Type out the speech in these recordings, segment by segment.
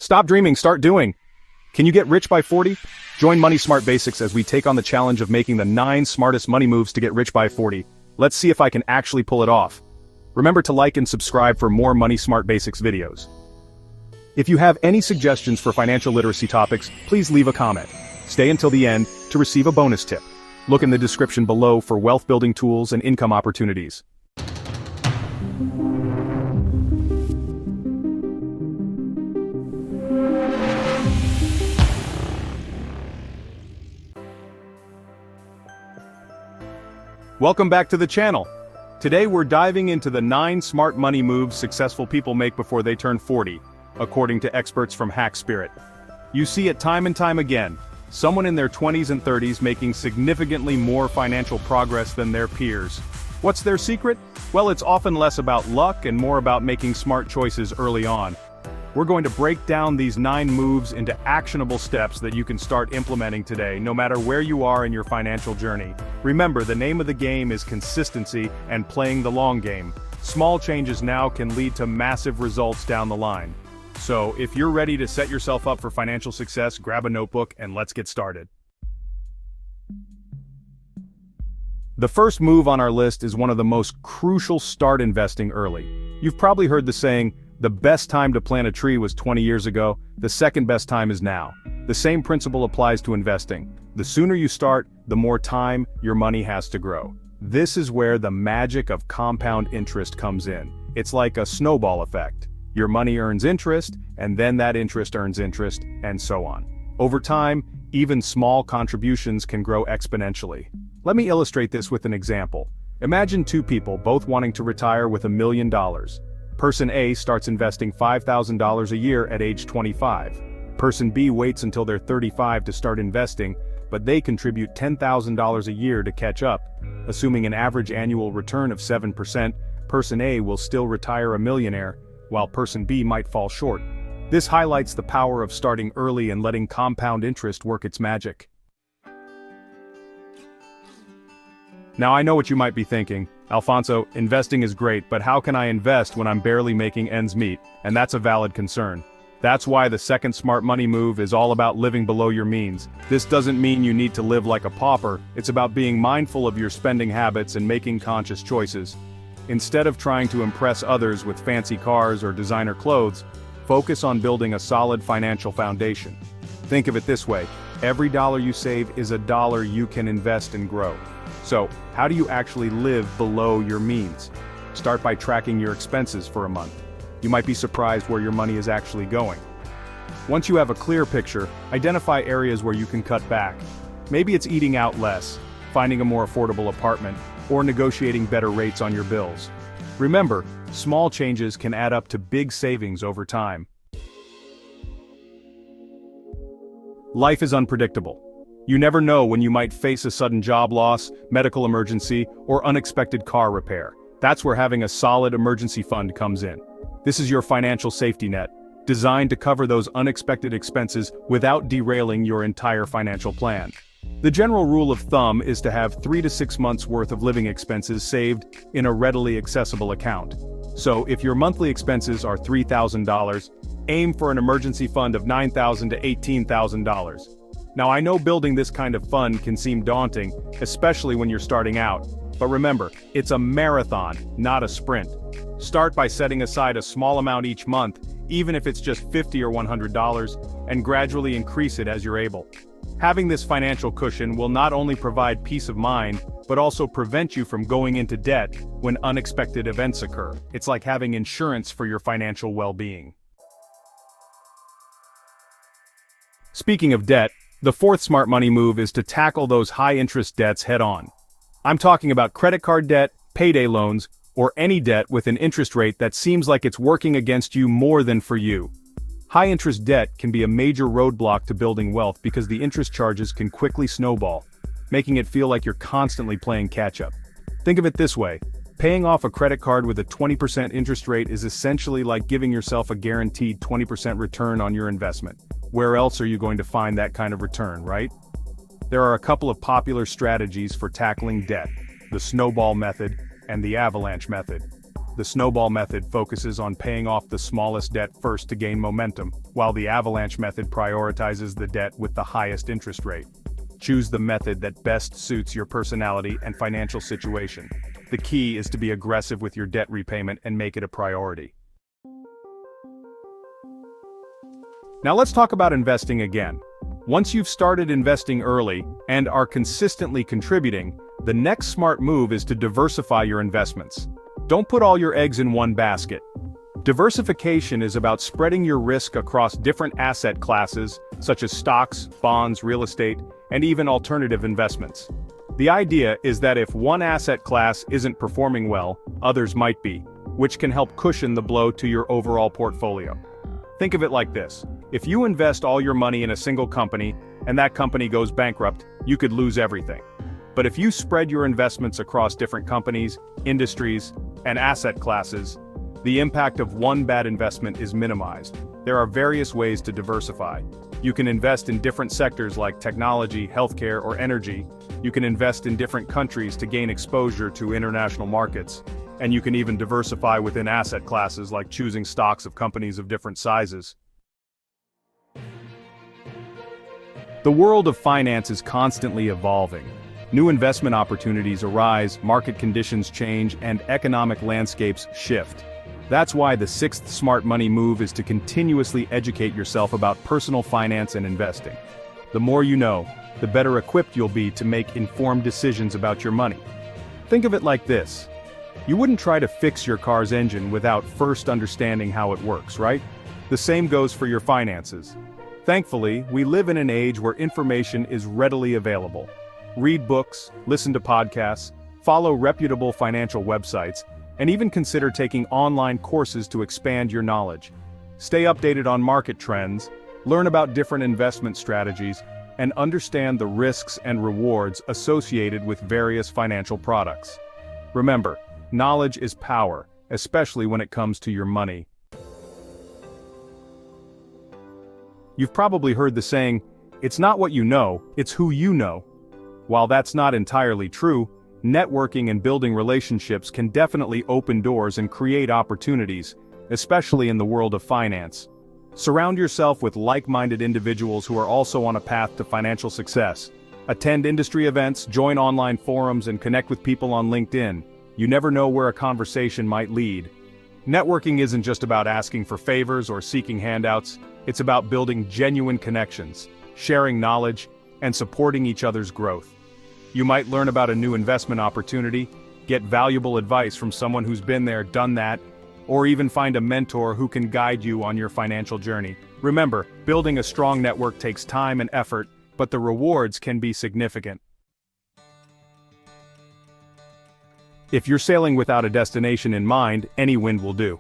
Stop dreaming, start doing. Can you get rich by 40? Join Money Smart Basics as we take on the challenge of making the 9 smartest money moves to get rich by 40. Let's see if I can actually pull it off. Remember to like and subscribe for more Money Smart Basics videos. If you have any suggestions for financial literacy topics, please leave a comment. Stay until the end to receive a bonus tip. Look in the description below for wealth building tools and income opportunities. Welcome back to the channel. Today we're diving into the 9 smart money moves successful people make before they turn 40, according to experts from Hackspirit. You see it time and time again, someone in their 20s and 30s making significantly more financial progress than their peers. What's their secret? Well, it's often less about luck and more about making smart choices early on. We're going to break down these 9 moves into actionable steps that you can start implementing today, no matter where you are in your financial journey. Remember, the name of the game is consistency and playing the long game. Small changes now can lead to massive results down the line. So, if you're ready to set yourself up for financial success, grab a notebook and let's get started. The first move on our list is one of the most crucial: start investing early. You've probably heard the saying, the best time to plant a tree was 20 years ago, the second best time is now. The same principle applies to investing. The sooner you start, the more time your money has to grow. This is where the magic of compound interest comes in. It's like a snowball effect. Your money earns interest, and then that interest earns interest, and so on. Over time, even small contributions can grow exponentially. Let me illustrate this with an example. Imagine 2 people both wanting to retire with $1 million. Person A starts investing $5,000 a year at age 25. Person B waits until they're 35 to start investing, but they contribute $10,000 a year to catch up. Assuming an average annual return of 7%, Person A will still retire a millionaire, while Person B might fall short. This highlights the power of starting early and letting compound interest work its magic. Now I know what you might be thinking. Alfonso, investing is great, but how can I invest when I'm barely making ends meet? And that's a valid concern. That's why the second smart money move is all about living below your means. This doesn't mean you need to live like a pauper, it's about being mindful of your spending habits and making conscious choices. Instead of trying to impress others with fancy cars or designer clothes, focus on building a solid financial foundation. Think of it this way, every dollar you save is a dollar you can invest and grow. So, how do you actually live below your means? Start by tracking your expenses for a month. You might be surprised where your money is actually going. Once you have a clear picture, identify areas where you can cut back. Maybe it's eating out less, finding a more affordable apartment, or negotiating better rates on your bills. Remember, small changes can add up to big savings over time. Life is unpredictable. You never know when you might face a sudden job loss, medical emergency, or unexpected car repair. That's where having a solid emergency fund comes in. This is your financial safety net, designed to cover those unexpected expenses without derailing your entire financial plan. The general rule of thumb is to have 3 to 6 months worth of living expenses saved in a readily accessible account. So if your monthly expenses are $3,000, aim for an emergency fund of $9,000 to $18,000. Now I know building this kind of fund can seem daunting, especially when you're starting out. But remember, it's a marathon, not a sprint. Start by setting aside a small amount each month, even if it's just $50 or $100, and gradually increase it as you're able. Having this financial cushion will not only provide peace of mind, but also prevent you from going into debt when unexpected events occur. It's like having insurance for your financial well-being. Speaking of debt, the fourth smart money move is to tackle those high-interest debts head-on. I'm talking about credit card debt, payday loans, or any debt with an interest rate that seems like it's working against you more than for you. High-interest debt can be a major roadblock to building wealth because the interest charges can quickly snowball, making it feel like you're constantly playing catch-up. Think of it this way, paying off a credit card with a 20% interest rate is essentially like giving yourself a guaranteed 20% return on your investment. Where else are you going to find that kind of return, right? There are a couple of popular strategies for tackling debt: the snowball method and the avalanche method. The snowball method focuses on paying off the smallest debt first to gain momentum, while the avalanche method prioritizes the debt with the highest interest rate. Choose the method that best suits your personality and financial situation. The key is to be aggressive with your debt repayment and make it a priority. Now let's talk about investing again. Once you've started investing early and are consistently contributing, the next smart move is to diversify your investments. Don't put all your eggs in one basket. Diversification is about spreading your risk across different asset classes, such as stocks, bonds, real estate, and even alternative investments. The idea is that if one asset class isn't performing well, others might be, which can help cushion the blow to your overall portfolio. Think of it like this. If you invest all your money in a single company, and that company goes bankrupt, you could lose everything. But if you spread your investments across different companies, industries, and asset classes, the impact of one bad investment is minimized. There are various ways to diversify. You can invest in different sectors like technology, healthcare, or energy. You can invest in different countries to gain exposure to international markets. And you can even diversify within asset classes like choosing stocks of companies of different sizes. The world of finance is constantly evolving. New investment opportunities arise, market conditions change, and economic landscapes shift. That's why the sixth smart money move is to continuously educate yourself about personal finance and investing. The more you know, the better equipped you'll be to make informed decisions about your money. Think of it like this. You wouldn't try to fix your car's engine without first understanding how it works, right? The same goes for your finances. Thankfully, we live in an age where information is readily available. Read books, listen to podcasts, follow reputable financial websites, and even consider taking online courses to expand your knowledge. Stay updated on market trends, learn about different investment strategies, and understand the risks and rewards associated with various financial products. Remember, knowledge is power, especially when it comes to your money. You've probably heard the saying, "It's not what you know, it's who you know." While that's not entirely true, networking and building relationships can definitely open doors and create opportunities, especially in the world of finance. Surround yourself with like-minded individuals who are also on a path to financial success. Attend industry events, join online forums, and connect with people on LinkedIn. You never know where a conversation might lead. Networking isn't just about asking for favors or seeking handouts, it's about building genuine connections, sharing knowledge, and supporting each other's growth. You might learn about a new investment opportunity, get valuable advice from someone who's been there, done that, or even find a mentor who can guide you on your financial journey. Remember, building a strong network takes time and effort, but the rewards can be significant. If you're sailing without a destination in mind, any wind will do.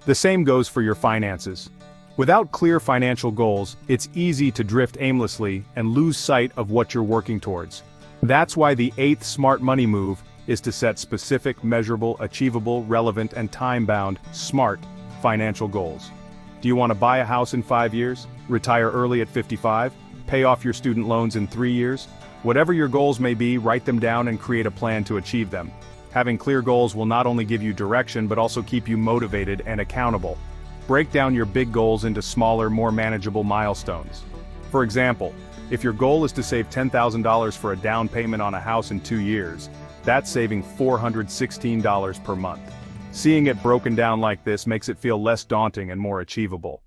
The same goes for your finances. Without clear financial goals, it's easy to drift aimlessly and lose sight of what you're working towards. That's why the eighth smart money move is to set specific, measurable, achievable, relevant, and time-bound, smart financial goals. Do you want to buy a house in 5 years? Retire early at 55? Pay off your student loans in 3 years? Whatever your goals may be, write them down and create a plan to achieve them. Having clear goals will not only give you direction but also keep you motivated and accountable. Break down your big goals into smaller, more manageable milestones. For example, if your goal is to save $10,000 for a down payment on a house in 2 years, that's saving $416 per month. Seeing it broken down like this makes it feel less daunting and more achievable.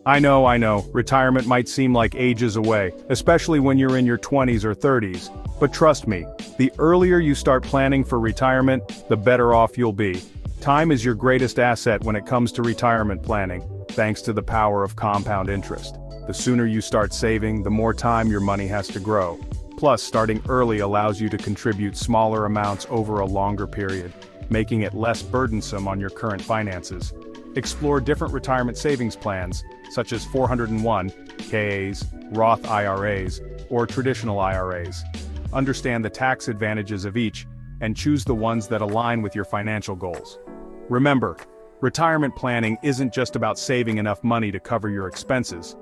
I know, retirement might seem like ages away, especially when you're in your 20s or 30s, but trust me, the earlier you start planning for retirement, the better off you'll be. Time is your greatest asset when it comes to retirement planning, thanks to the power of compound interest. The sooner you start saving, the more time your money has to grow. Plus, starting early allows you to contribute smaller amounts over a longer period, making it less burdensome on your current finances. Explore different retirement savings plans, such as 401, KAs, Roth IRAs, or traditional IRAs. Understand the tax advantages of each, and choose the ones that align with your financial goals. Remember, retirement planning isn't just about saving enough money to cover your expenses.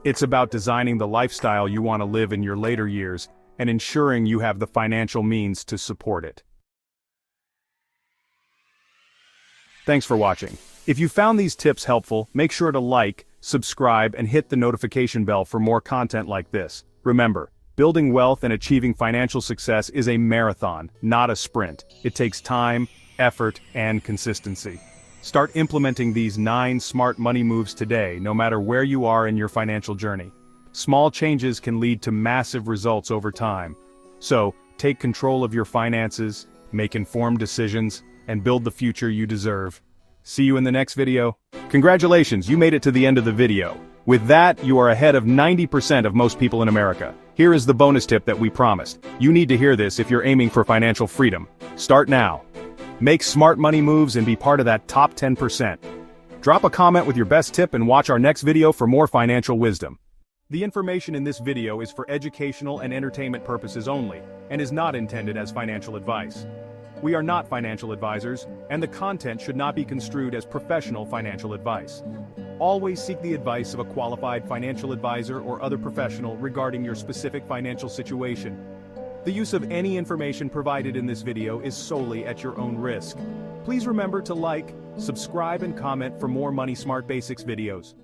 It's about designing the lifestyle you want to live in your later years and ensuring you have the financial means to support it. Thanks for watching. If you found these tips helpful, make sure to like, subscribe, and hit the notification bell for more content like this. Remember, building wealth and achieving financial success is a marathon, not a sprint. It takes time, effort, and consistency. Start implementing these 9 smart money moves today, no matter where you are in your financial journey. Small changes can lead to massive results over time. So, take control of your finances, make informed decisions, and build the future you deserve. See you in the next video. Congratulations, you made it to the end of the video. With that, you are ahead of 90% of most people in America. Here is the bonus tip that we promised. You need to hear this if you're aiming for financial freedom. Start now. Make smart money moves and be part of that top 10%. Drop a comment with your best tip and watch our next video for more financial wisdom. The information in this video is for educational and entertainment purposes only, and is not intended as financial advice. We are not financial advisors, and the content should not be construed as professional financial advice. Always seek the advice of a qualified financial advisor or other professional regarding your specific financial situation. The use of any information provided in this video is solely at your own risk. Please remember to like, subscribe, and comment for more Money Smart Basics videos.